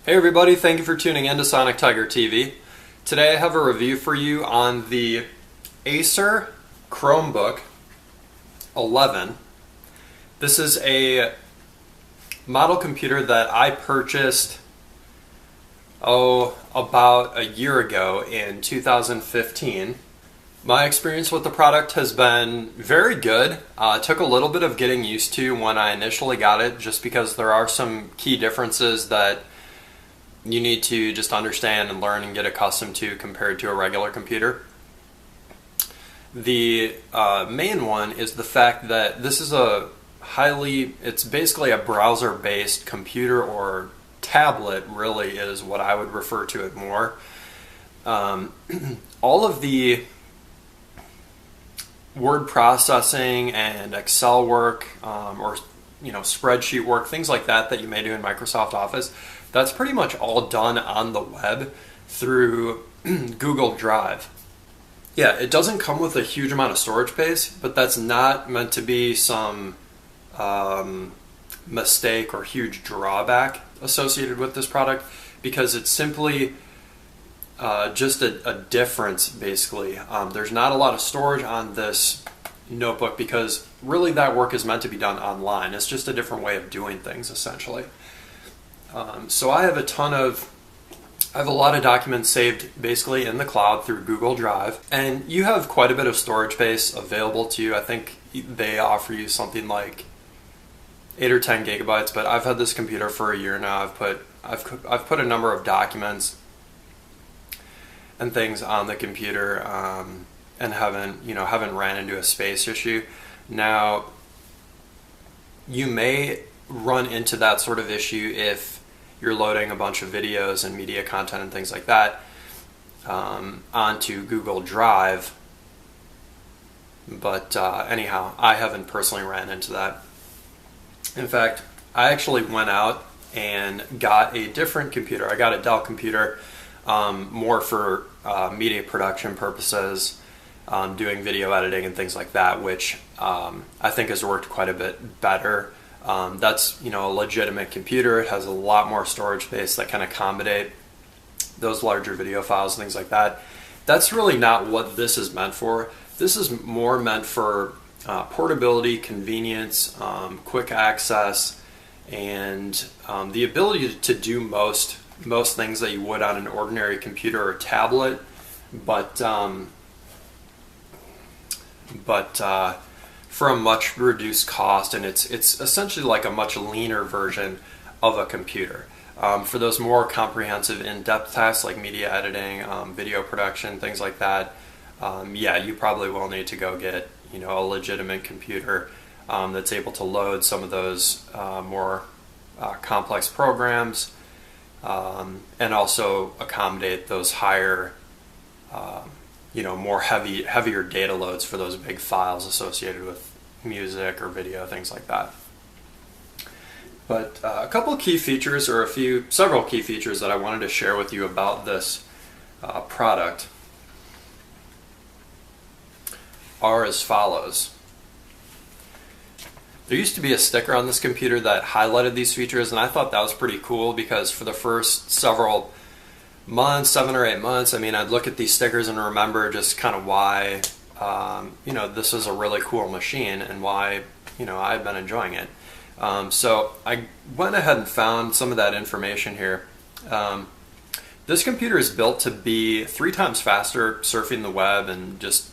Hey everybody, thank you for tuning in to Sonic Tiger TV. Today I have a review for you on the Acer Chromebook 11. This is a model computer that I purchased about a year ago in 2015. My experience with the product has been very good. It took a little bit of getting used to when I initially got it, just because there are some key differences that you need to just understand and learn and get accustomed to compared to a regular computer. The main one is the fact that this is it's basically a browser-based computer, or tablet really is what I would refer to it more. All of the word processing and Excel work, or spreadsheet work, things like that you may do in Microsoft Office, that's pretty much all done on the web through Google Drive. Yeah, it doesn't come with a huge amount of storage space, but that's not meant to be some mistake or huge drawback associated with this product, because it's simply just a difference, basically. There's not a lot of storage on this notebook because really that work is meant to be done online. It's just a different way of doing things, essentially. So I have a lot of documents saved basically in the cloud through Google Drive, and you have quite a bit of storage space available to you. I think they offer you something like 8 or 10 gigabytes, but I've had this computer for a year now. I've put a number of documents and things on the computer, and haven't ran into a space issue. Now, you may run into that sort of issue if you're loading a bunch of videos and media content and things like that onto Google Drive, but anyhow, I haven't personally ran into that. In fact, I actually went out and got a different computer. I got a Dell computer, more for media production purposes, doing video editing and things like that, which I think has worked quite a bit better. That's a legitimate computer. It has a lot more storage space that can accommodate those larger video files and things like that. That's really not what this is meant for. This is more meant for portability, convenience, quick access, and the ability to do most things that you would on an ordinary computer or tablet, but for a much reduced cost, and it's essentially like a much leaner version of a computer. For those more comprehensive, in-depth tasks like media editing, video production, things like that, yeah, you probably will need to go get a legitimate computer that's able to load some of those more complex programs, and also accommodate those higher heavier data loads for those big files associated with music or video, things like that. But a couple of key features, or several key features that I wanted to share with you about this product are as follows. There used to be a sticker on this computer that highlighted these features, and I thought that was pretty cool because for the first several months, 7 or 8 months, I'd look at these stickers and remember just kind of why this is a really cool machine and why I've been enjoying it. So I went ahead and found some of that information here. This computer is built to be 3 times faster surfing the web and just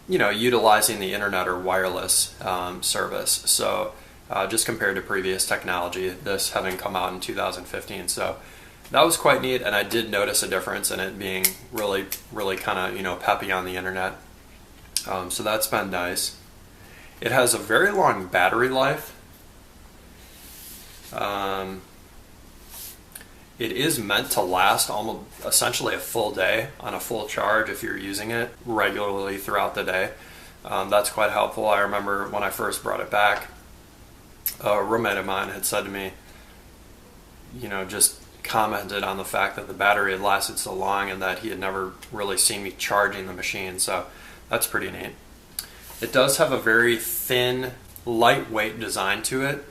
utilizing the internet or wireless service. So just compared to previous technology, this having come out in 2015. So that was quite neat, and I did notice a difference in it being really, really kind of peppy on the internet. So that's been nice. It has a very long battery life. It is meant to last almost essentially a full day on a full charge if you're using it regularly throughout the day. That's quite helpful. I remember when I first brought it back, a roommate of mine had said to me, just commented on the fact that the battery had lasted so long and that he had never really seen me charging the machine, so that's pretty neat. It does have a very thin, lightweight design to it.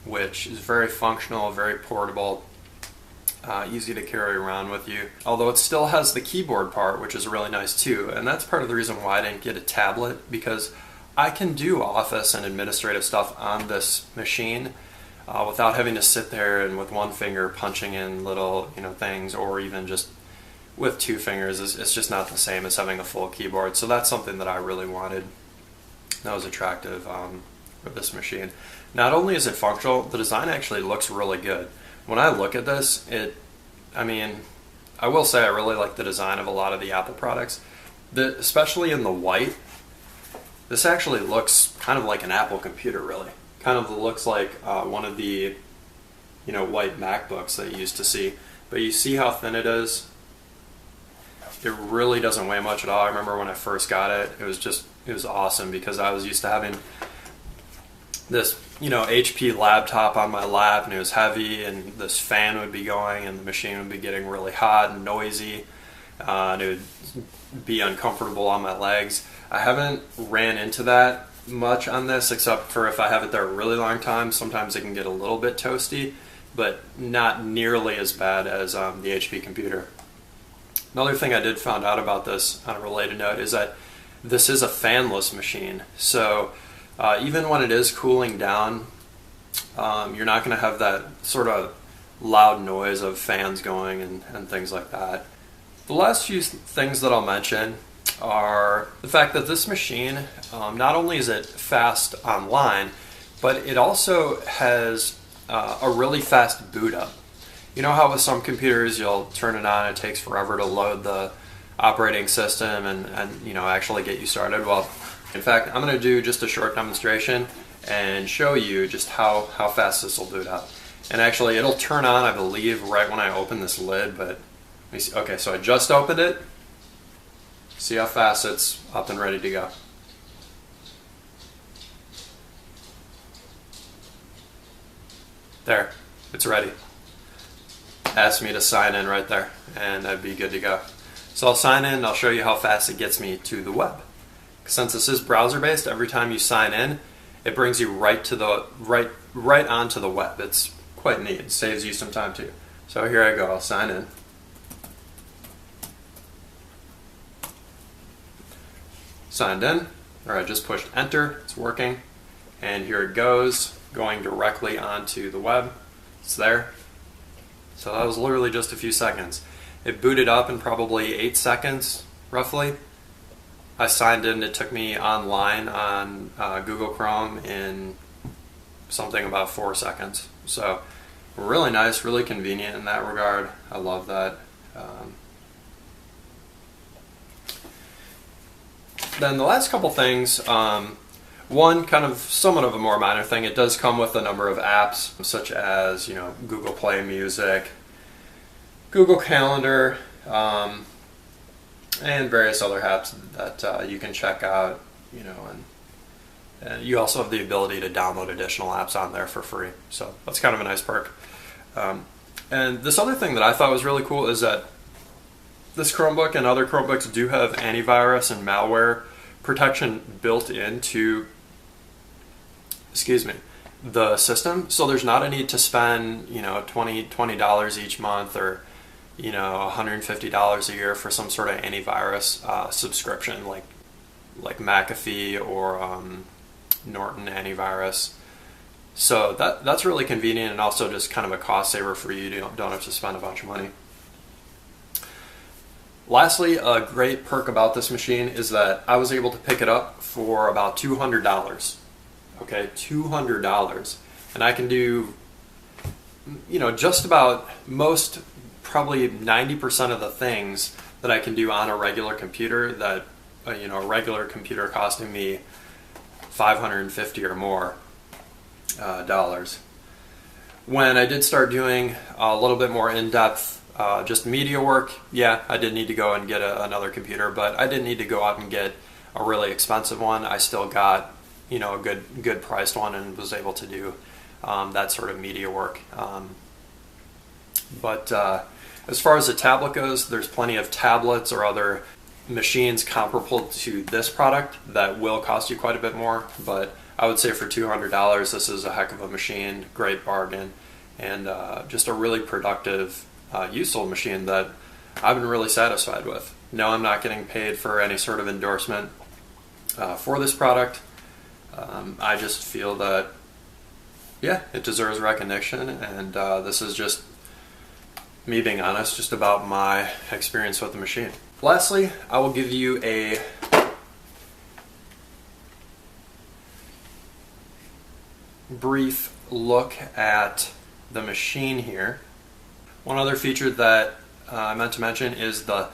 which is very functional, very portable, easy to carry around with you. Although it still has the keyboard part, which is really nice too. And that's part of the reason why I didn't get a tablet, because I can do office and administrative stuff on this machine without having to sit there and with one finger punching in little things, or even just with two fingers. It's just not the same as having a full keyboard. So that's something that I really wanted. That was attractive with this machine. Not only is it functional, the design actually looks really good. When I look at this, I will say I really like the design of a lot of the Apple products, especially in the white. This actually looks kind of like an Apple computer, really. Kind of looks like one of the white MacBooks that you used to see. But you see how thin it is? It really doesn't weigh much at all. I remember when I first got it, it was awesome, because I was used to having this HP laptop on my lap, and it was heavy, and this fan would be going, and the machine would be getting really hot and noisy, and it would be uncomfortable on my legs. I haven't ran into that much on this, except for if I have it there a really long time. Sometimes it can get a little bit toasty, but not nearly as bad as the HP computer. Another thing I did find out about this on a related note is that this is a fanless machine. So even when it is cooling down, you're not going to have that sort of loud noise of fans going and things like that. The last few things that I'll mention are the fact that this machine, not only is it fast online, but it also has a really fast boot up. You know how with some computers you'll turn it on, it takes forever to load the operating system and actually get you started? Well, in fact, I'm going to do just a short demonstration and show you just how fast this will boot up. And actually it'll turn on, I believe, right when I open this lid, but let me see. Okay, so I just opened it. See how fast it's up and ready to go. There, it's ready. Asked me to sign in right there, and I'd be good to go. So I'll sign in and I'll show you how fast it gets me to the web. Since this is browser based, every time you sign in, it brings you right onto the web. It's quite neat. It saves you some time too. So here I go, I'll sign in. Signed in, or I just pushed enter, it's working, and here it goes, going directly onto the web. It's there. So that was literally just a few seconds. It booted up in probably 8 seconds, roughly. I signed in, it took me online on Google Chrome in something about 4 seconds. So really nice, really convenient in that regard. I love that. Then the last couple things, one kind of somewhat of a more minor thing, it does come with a number of apps such as Google Play Music, Google Calendar, and various other apps that you can check out, and you also have the ability to download additional apps on there for free. So that's kind of a nice perk. And this other thing that I thought was really cool is that this Chromebook and other Chromebooks do have antivirus and malware protection built into, the system. So there's not a need to spend, $20 each month or, $150 a year for some sort of antivirus subscription like McAfee or Norton antivirus. So that's really convenient and also just kind of a cost saver for you. You don't have to spend a bunch of money. Lastly, a great perk about this machine is that I was able to pick it up for about $200. Okay, $200. And I can do, just about most, probably 90% of the things that I can do on a regular computer that, a regular computer costing me $550 or more dollars. When I did start doing a little bit more in-depth just media work, yeah, I did need to go and get another computer, but I didn't need to go out and get a really expensive one. I still got, a good priced one and was able to do that sort of media work. But as far as the tablet goes, there's plenty of tablets or other machines comparable to this product that will cost you quite a bit more, but I would say for $200 this is a heck of a machine, great bargain, and just a really productive, useful machine that I've been really satisfied with. No, I'm not getting paid for any sort of endorsement for this product. I just feel that, yeah, it deserves recognition, and this is just me being honest just about my experience with the machine. Lastly, I will give you a brief look at the machine here. One other feature that I meant to mention is the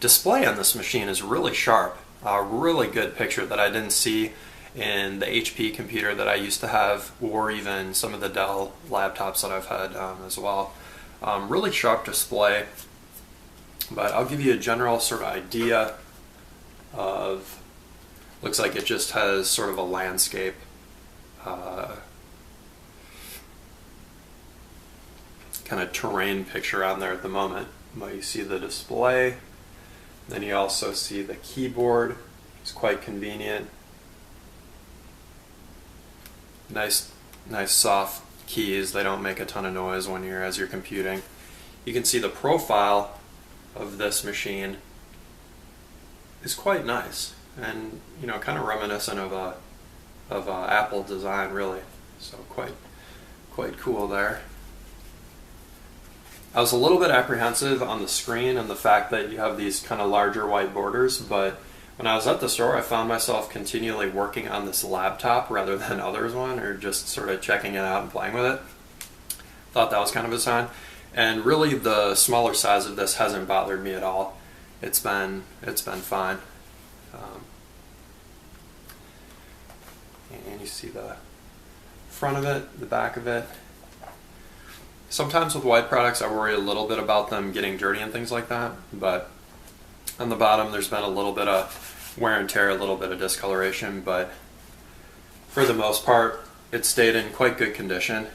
display on this machine is really sharp. A really good picture that I didn't see in the HP computer that I used to have, or even some of the Dell laptops that I've had as well. Really sharp display, but I'll give you a general sort of idea of, looks like it just has sort of a landscape kind of terrain picture on there at the moment. But you see the display, then you also see the keyboard. It's quite convenient. Nice soft keys. They don't make a ton of noise as you're computing. You can see the profile of this machine is quite nice, and kind of reminiscent of a Apple design, really. So quite cool there. I was a little bit apprehensive on the screen and the fact that you have these kind of larger white borders, but when I was at the store I found myself continually working on this laptop rather than others one, or just sort of checking it out and playing with it. Thought that was kind of a sign. And really the smaller size of this hasn't bothered me at all. It's been fine. And you see the front of it, the back of it. Sometimes with white products I worry a little bit about them getting dirty and things like that, but on the bottom there's been a little bit of wear and tear, a little bit of discoloration, but for the most part it stayed in quite good condition.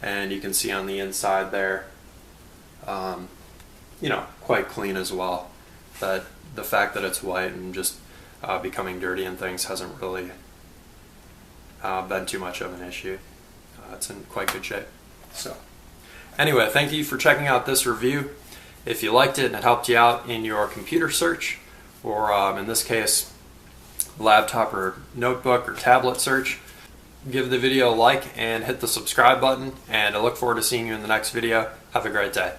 And you can see on the inside there, quite clean as well. That the fact that it's white and just becoming dirty and things hasn't really been too much of an issue. It's in quite good shape. So anyway, thank you for checking out this review. If you liked it and it helped you out in your computer search, or in this case laptop or notebook or tablet search, give the video a like and hit the subscribe button, and I look forward to seeing you in the next video. Have a great day.